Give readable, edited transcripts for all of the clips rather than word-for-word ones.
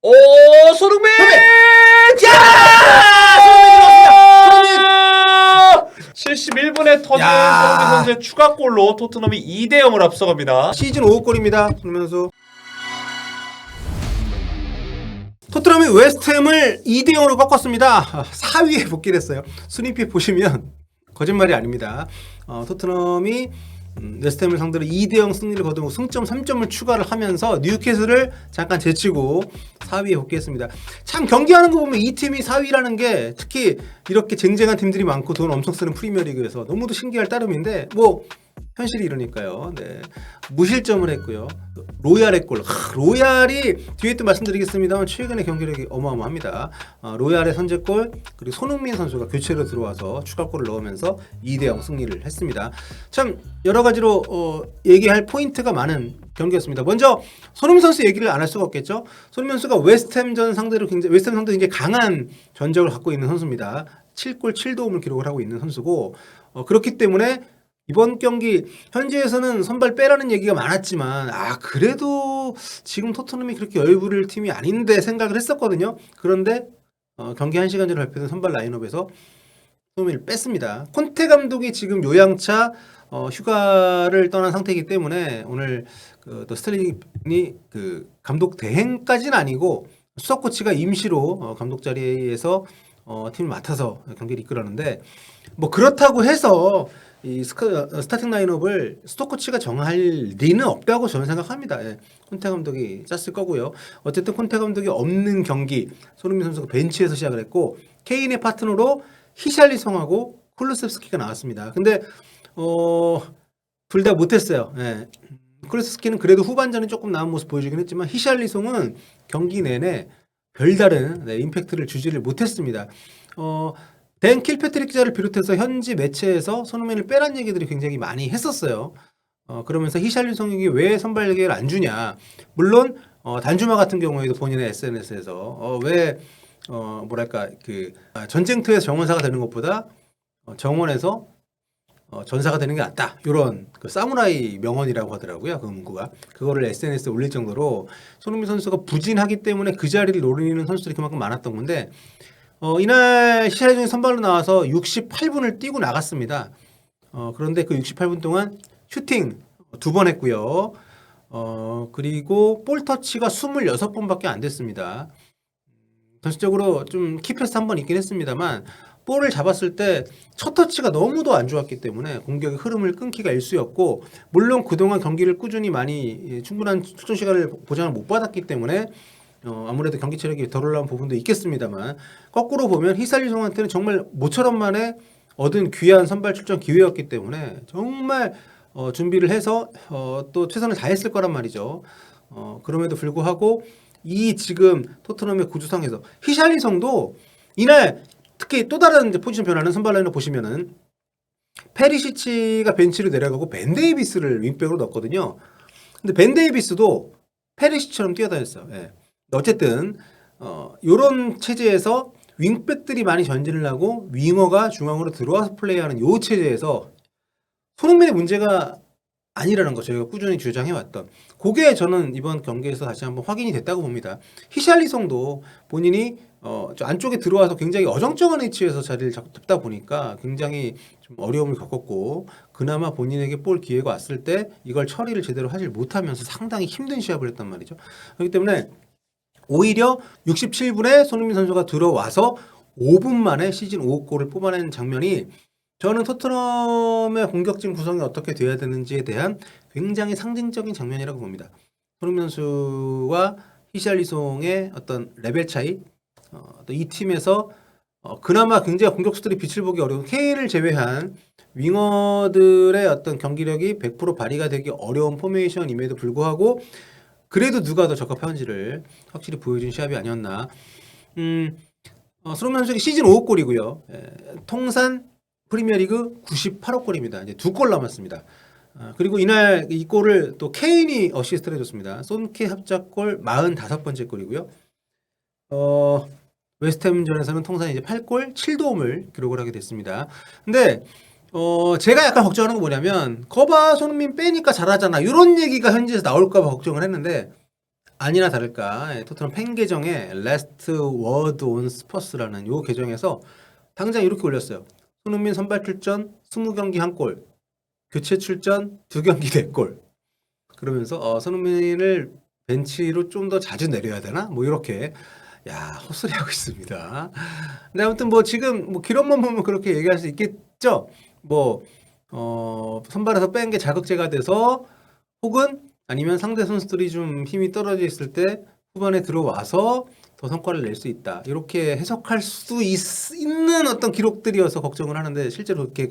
오, 손흥민! 야! 71분에 터진 야! 손흥민 선수의 추가골로 토트넘이 2대 0을 앞서갑니다. 시즌 5호 골입니다. 손흥민 선수. 토트넘이 웨스트햄을 2대 0으로 꺾었습니다. 4위에 복귀를 했어요. 순위표 보시면 거짓말이 아닙니다. 토트넘이 웨스트햄을 상대로 2대 0 승리를 거두고 승점 3점을 추가를 하면서 뉴캐슬을 잠깐 제치고 4위에 복귀했습니다. 참 경기하는 거 보면 이 팀이 4위라는 게 특히 이렇게 쟁쟁한 팀들이 많고 돈 엄청 쓰는 프리미어리그에서 너무도 신기할 따름인데 뭐 현실이 이러니까요. 네. 무실점을 했고요. 로얄의 골. 로얄이 뒤에 또 말씀드리겠습니다만 최근에 경기력이 어마어마합니다. 로얄의 선제골 그리고 손흥민 선수가 교체로 들어와서 추가골을 넣으면서 2대 0 승리를 했습니다. 참 여러 가지로 얘기할 포인트가 많은 경기였습니다. 먼저 손흥민 선수 얘기를 안 할 수가 없겠죠. 손흥민 선수가 웨스트햄 상대로 굉장히 강한 전적을 갖고 있는 선수입니다. 7골 7도움을 기록을 하고 있는 선수고 그렇기 때문에 이번 경기 현지에서는 선발 빼라는 얘기가 많았지만 그래도 지금 토트넘이 그렇게 여유 부릴 팀이 아닌데 생각을 했었거든요. 그런데 경기 1시간 전에 발표된 선발 라인업에서 손흥민을 뺐습니다. 콘테 감독이 지금 휴가를 떠난 상태이기 때문에 오늘 또 스텔링이 감독 대행까지는 아니고 수석 코치가 임시로 감독 자리에서 팀을 맡아서 경기를 이끌었는데 뭐 그렇다고 해서 이 스타팅 라인업을 스토코치가 정할 리는 없다고 저는 생각합니다. 예. 콘테 감독이 짰을 거고요. 어쨌든 콘테 감독이 없는 경기 손흥민 선수가 벤치에서 시작을 했고 케인의 파트너로 히샬리송하고 쿨루셉스키가 나왔습니다. 근데 둘 다 못했어요. 예. 쿨루셉스키는 그래도 후반전에 조금 나은 모습 보여주긴 했지만 히샬리송은 경기 내내 별다른 임팩트를 주지를 못했습니다. 댄 킬패트릭 기자를 비롯해서 현지 매체에서 손흥민을 빼란 얘기들이 굉장히 많이 했었어요. 그러면서 히샬리송에게 왜 선발계를 안 주냐. 물론 단주마 같은 경우에도 본인의 SNS에서 전쟁터에서 정원사가 되는 것보다 정원에서 전사가 되는 게 낫다. 이런 사무라이 명언이라고 하더라고요. 그 문구가. 그거를 SNS에 올릴 정도로 손흥민 선수가 부진하기 때문에 그 자리를 노리는 선수들이 그만큼 많았던 건데 이날 히샬리송이 선발로 나와서 68분을 뛰고 나갔습니다. 그런데 그 68분 동안 슈팅 2번 했고요. 그리고 볼 터치가 26번밖에 안 됐습니다. 전체적으로 좀 키패스 한 번 있긴 했습니다만 볼을 잡았을 때 첫 터치가 너무도 안 좋았기 때문에 공격의 흐름을 끊기가 일쑤였고 물론 그동안 경기를 꾸준히 많이 충분한 출전 시간을 보장을 못 받았기 때문에 아무래도 경기 체력이 덜 올라온 부분도 있겠습니다만 거꾸로 보면 히샬리송한테는 정말 모처럼 만에 얻은 귀한 선발 출전 기회였기 때문에 정말 준비를 해서 또 최선을 다했을 거란 말이죠. 그럼에도 불구하고 이 지금 토트넘의 구주상에서 히샬리송도 이날 특히 또 다른 이제 포지션 변화는 선발 라인을 보시면은 페리시치가 벤치로 내려가고 벤 데이비스를 윙백으로 넣었거든요. 근데 벤 데이비스도 페리시치처럼 뛰어다녔어요. 예. 어쨌든 이런 체제에서 윙백들이 많이 전진을 하고 윙어가 중앙으로 들어와서 플레이하는 이 체제에서 손흥민의 문제가 아니라는 거 저희가 꾸준히 주장해왔던 그게 저는 이번 경기에서 다시 한번 확인이 됐다고 봅니다. 히샬리송도 본인이 저 안쪽에 들어와서 굉장히 어정쩡한 위치에서 자리를 잡다 보니까 굉장히 좀 어려움을 겪었고 그나마 본인에게 볼 기회가 왔을 때 이걸 처리를 제대로 하질 못하면서 상당히 힘든 시합을 했단 말이죠. 그렇기 때문에 오히려 67분에 손흥민 선수가 들어와서 5분 만에 시즌 5호 골을 뽑아낸 장면이 저는 토트넘의 공격진 구성이 어떻게 돼야 되는지에 대한 굉장히 상징적인 장면이라고 봅니다. 손흥민 선수와 히샬리송의 어떤 레벨 차이, 또 이 팀에서 그나마 굉장히 공격수들이 빛을 보기 어려운 케인을 제외한 윙어들의 어떤 경기력이 100% 발휘가 되기 어려운 포메이션임에도 불구하고 그래도 누가 더 적합한지를 확실히 보여준 시합이 아니었나. 손흥민 선수의 시즌 5호 골이고요. 통산 프리미어리그 98호 골입니다. 이제 2골 남았습니다. 그리고 이날 이 골을 또 케인이 어시스트를 해줬습니다. 손케 합작골 45번째 골이고요. 웨스트햄전에서는 통산 이제 8골 7도움을 기록을 하게 됐습니다. 근데 제가 약간 걱정하는 거 뭐냐면 거봐 손흥민 빼니까 잘하잖아 이런 얘기가 현지에서 나올까 봐 걱정을 했는데 아니나 다를까 토트넘 팬 계정에 Last Word on Spurs라는 요 계정에서 당장 이렇게 올렸어요. 손흥민 선발 출전 20경기 1골, 교체 출전 2경기 4골. 그러면서 손흥민을 벤치로 좀 더 자주 내려야 되나? 뭐 이렇게 헛소리하고 있습니다. 근데 아무튼 뭐 지금 뭐 기록만 보면 그렇게 얘기할 수 있겠죠. 뭐 선발에서 뺀 게 자극제가 돼서 혹은 아니면 상대 선수들이 좀 힘이 떨어져 있을 때 후반에 들어와서 더 성과를 낼 수 있다. 이렇게 해석할 수 있는 어떤 기록들이어서 걱정을 하는데 실제로 그렇게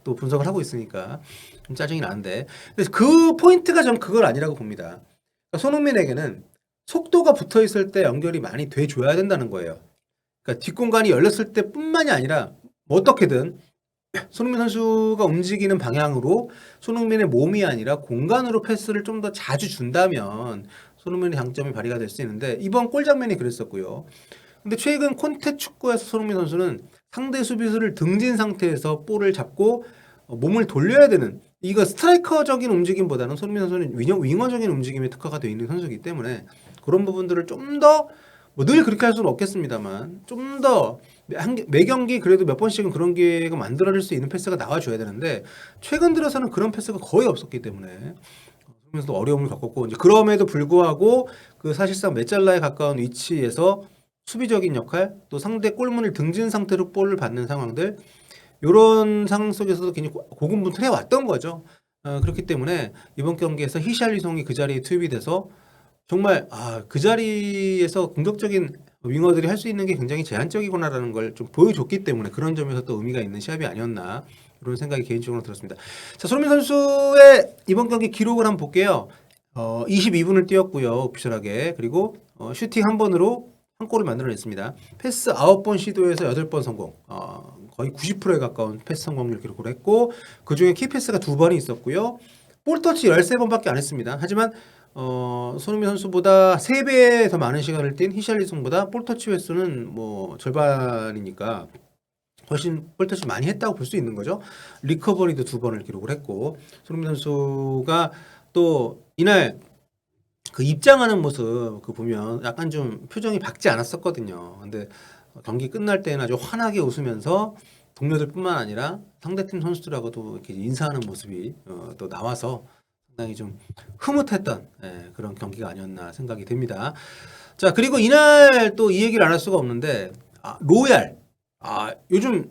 또 분석을 하고 있으니까 좀 짜증이 나는데 근데 그 포인트가 전 그걸 아니라고 봅니다. 그러니까 손흥민에게는 속도가 붙어 있을 때 연결이 많이 돼줘야 된다는 거예요. 그러니까 뒷공간이 열렸을 때뿐만이 아니라 뭐 어떻게든 손흥민 선수가 움직이는 방향으로 손흥민의 몸이 아니라 공간으로 패스를 좀 더 자주 준다면 손흥민의 장점이 발휘가 될 수 있는데 이번 골 장면이 그랬었고요. 근데 최근 콘테 축구에서 손흥민 선수는 상대 수비수를 등진 상태에서 볼을 잡고 몸을 돌려야 되는 이거 스트라이커적인 움직임보다는 손흥민 선수는 윙어적인 움직임에 특화가 되어 있는 선수이기 때문에 그런 부분들을 좀 더 뭐 늘 그렇게 할 수는 없겠습니다만 좀 더 매 경기 그래도 몇 번씩은 그런 기회가 만들어질 수 있는 패스가 나와줘야 되는데 최근 들어서는 그런 패스가 거의 없었기 때문에 손흥민도 어려움을 겪었고 이제 그럼에도 불구하고 그 사실상 메잘라에 가까운 위치에서 수비적인 역할 또 상대 골문을 등진 상태로 볼을 받는 상황들 이런 상황 속에서도 굉장히 고군분투해 왔던 거죠. 그렇기 때문에 이번 경기에서 히샬리송이 그 자리에 투입이 돼서 정말 그 자리에서 공격적인 윙어들이 할 수 있는 게 굉장히 제한적이구나라는 걸 좀 보여줬기 때문에 그런 점에서 또 의미가 있는 시합이 아니었나 이런 생각이 개인적으로 들었습니다. 자, 손흥민 선수의 이번 경기 기록을 한번 볼게요. 22분을 뛰었고요. 오피셜하게. 그리고 슈팅 한 번으로 한 골을 만들어냈습니다. 패스 9번 시도해서 8번 성공. 거의 90%에 가까운 패스 성공률 기록을 했고 그중에 키패스가 2번이 있었고요. 볼터치 13번밖에 안 했습니다. 하지만 손흥민 선수보다 3배 더 많은 시간을 뛴 히샬리송보다 볼터치 횟수는 뭐 절반이니까 훨씬 볼터치 많이 했다고 볼 수 있는 거죠. 리커버리도 2번을 기록을 했고 손흥민 선수가 또 이날 그 입장하는 모습 그 보면 약간 좀 표정이 밝지 않았었거든요. 근데 경기 끝날 때는 아주 환하게 웃으면서 동료들뿐만 아니라 상대팀 선수들하고도 이렇게 인사하는 모습이 또 나와서 상당히 좀 흐뭇했던 그런 경기가 아니었나 생각이 됩니다. 자, 그리고 이날 또 이 얘기를 안 할 수가 없는데 로얄 요즘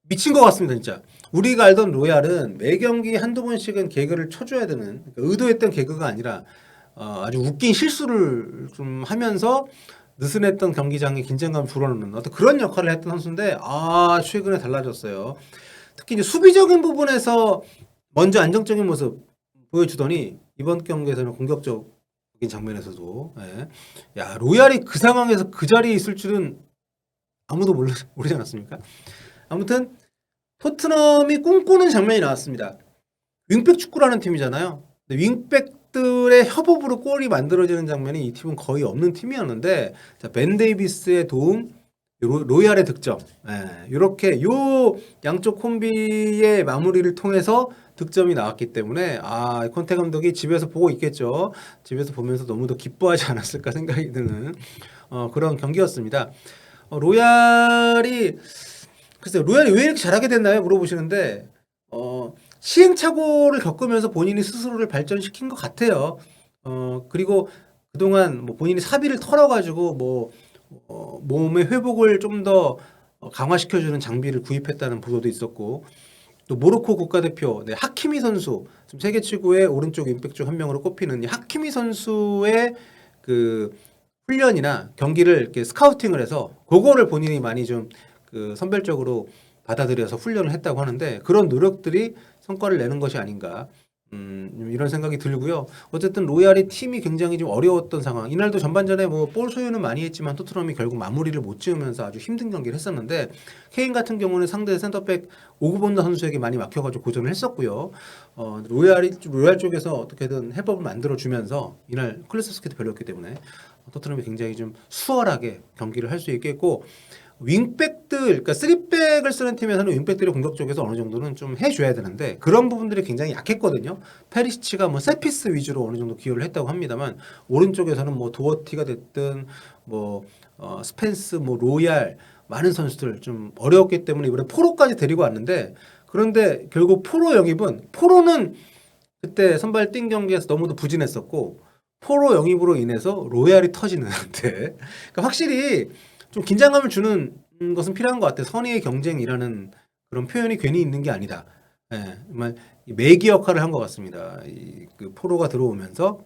미친 것 같습니다. 진짜 우리가 알던 로얄은 매 경기 한두 번씩은 개그를 쳐줘야 되는 그러니까 의도했던 개그가 아니라 아주 웃긴 실수를 좀 하면서 느슨했던 경기장의 긴장감을 불어넣는 어떤 그런 역할을 했던 선수인데 최근에 달라졌어요. 특히 이제 수비적인 부분에서 먼저 안정적인 모습 보여주더니 이번 경기에서는 공격적인 장면에서도 로얄이 그 상황에서 그 자리에 있을 줄은 아무도 모르지 않았습니까? 아무튼 토트넘이 꿈꾸는 장면이 나왔습니다. 윙백 축구라는 팀이잖아요. 근데 윙백들의 협업으로 골이 만들어지는 장면이 이 팀은 거의 없는 팀이었는데 벤 데이비스의 도움, 로얄의 득점 이렇게 요 양쪽 콤비의 마무리를 통해서 득점이 나왔기 때문에 콘테 감독이 집에서 보고 있겠죠. 집에서 보면서 너무도 기뻐하지 않았을까 생각이 드는 그런 경기였습니다. 로얄이 왜 이렇게 잘하게 됐나요? 물어보시는데 시행착오를 겪으면서 본인이 스스로를 발전시킨 것 같아요. 그리고 그동안 뭐 본인이 사비를 털어가지고 몸의 회복을 좀 더 강화시켜주는 장비를 구입했다는 보도도 있었고 또 모로코 국가대표 하키미 선수 지금 세계 최고의 오른쪽 윙백 중 한 명으로 꼽히는 이 하키미 선수의 그 훈련이나 경기를 이렇게 스카우팅을 해서 그거를 본인이 많이 좀 그 선별적으로 받아들여서 훈련을 했다고 하는데 그런 노력들이 성과를 내는 것이 아닌가 이런 생각이 들고요. 어쨌든 로얄이 팀이 굉장히 좀 어려웠던 상황. 이날도 전반전에 볼 소유는 많이 했지만 토트넘이 결국 마무리를 못 지으면서 아주 힘든 경기를 했었는데 케인 같은 경우는 상대 센터백 오구본다 선수에게 많이 막혀가지고 고전을 했었고요. 로얄 쪽에서 어떻게든 해법을 만들어주면서 이날 클래스 스케이트 별로였기 때문에 토트넘이 굉장히 좀 수월하게 경기를 할 수 있게 했고 윙백들, 그러니까 3백을 쓰는 팀에서는 윙백들이 공격 쪽에서 어느 정도는 좀 해줘야 되는데 그런 부분들이 굉장히 약했거든요. 페리시치가 뭐 세피스 위주로 어느 정도 기여를 했다고 합니다만 오른쪽에서는 뭐 도어티가 됐든 뭐 스펜스, 뭐 로얄 많은 선수들 좀 어려웠기 때문에 이번에 포로까지 데리고 왔는데 그런데 결국 포로는 그때 선발 뛴 경기에서 너무도 부진했었고 포로 영입으로 인해서 로얄이 터지는데 그러니까 확실히 좀 긴장감을 주는 것은 필요한 것 같아요. 선의의 경쟁이라는 그런 표현이 괜히 있는 게 아니다. 예, 정말 매기 역할을 한 것 같습니다. 그 포로가 들어오면서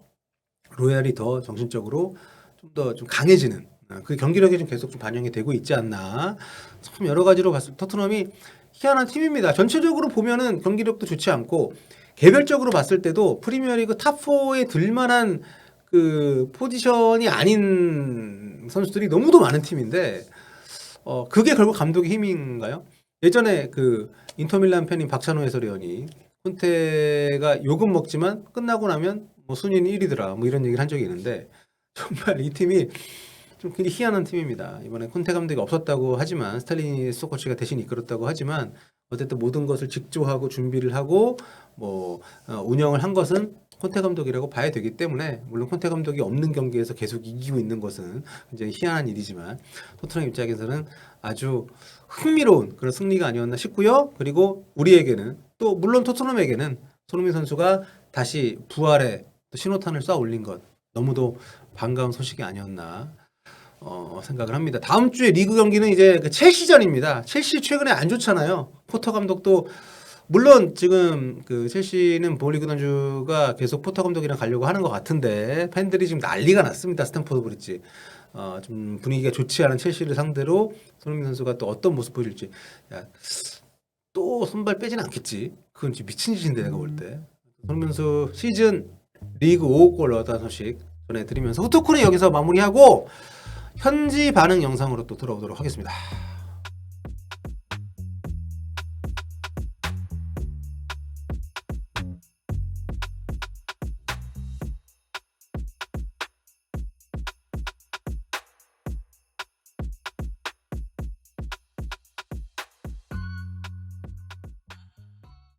로얄이 더 정신적으로 좀 더 좀 강해지는 그 경기력이 좀 계속 좀 반영이 되고 있지 않나. 참 여러 가지로 봤을 때 토트넘이 희한한 팀입니다. 전체적으로 보면은 경기력도 좋지 않고 개별적으로 봤을 때도 프리미어리그 탑4에 들만한 그 포지션이 아닌 선수들이 너무도 많은 팀인데 그게 결국 감독의 힘인가요? 예전에 그 인터밀란 팬인 박찬호 해설위원이 콘테가 욕은 먹지만 끝나고 나면 뭐 순위는 1위더라 뭐 이런 얘기를 한 적이 있는데 정말 이 팀이 좀 굉장히 희한한 팀입니다. 이번에 콘테 감독이 없었다고 하지만 스탈리니 스토커치가 대신 이끌었다고 하지만 어쨌든 모든 것을 직조하고 준비를 하고 뭐 운영을 한 것은 콘테 감독이라고 봐야 되기 때문에 물론 콘테 감독이 없는 경기에서 계속 이기고 있는 것은 굉장히 희한한 일이지만 토트넘 입장에서는 아주 흥미로운 그런 승리가 아니었나 싶고요. 그리고 우리에게는 또 물론 토트넘에게는 손흥민 선수가 다시 부활의 또 신호탄을 쏴 올린 것 너무도 반가운 소식이 아니었나 생각을 합니다. 다음 주에 리그 경기는 이제 그 첼시전입니다. 첼시 최근에 안 좋잖아요. 포터 감독도 물론 지금 그 첼시는 볼리그 단주가 계속 포터 감독이랑 가려고 하는 것 같은데 팬들이 지금 난리가 났습니다. 스탠포드 브리지. 좀 분위기가 좋지 않은 첼시를 상대로 손흥민 선수가 또 어떤 모습 보여줄지. 야, 또 선발 빼지는 않겠지. 그건 진짜 미친 짓인데 내가 볼 때. 손흥민 선수 시즌 리그 5골 넣었다는 소식 전해드리면서 후토크는 여기서 마무리하고 현지 반응 영상으로 또 돌아오도록 하겠습니다.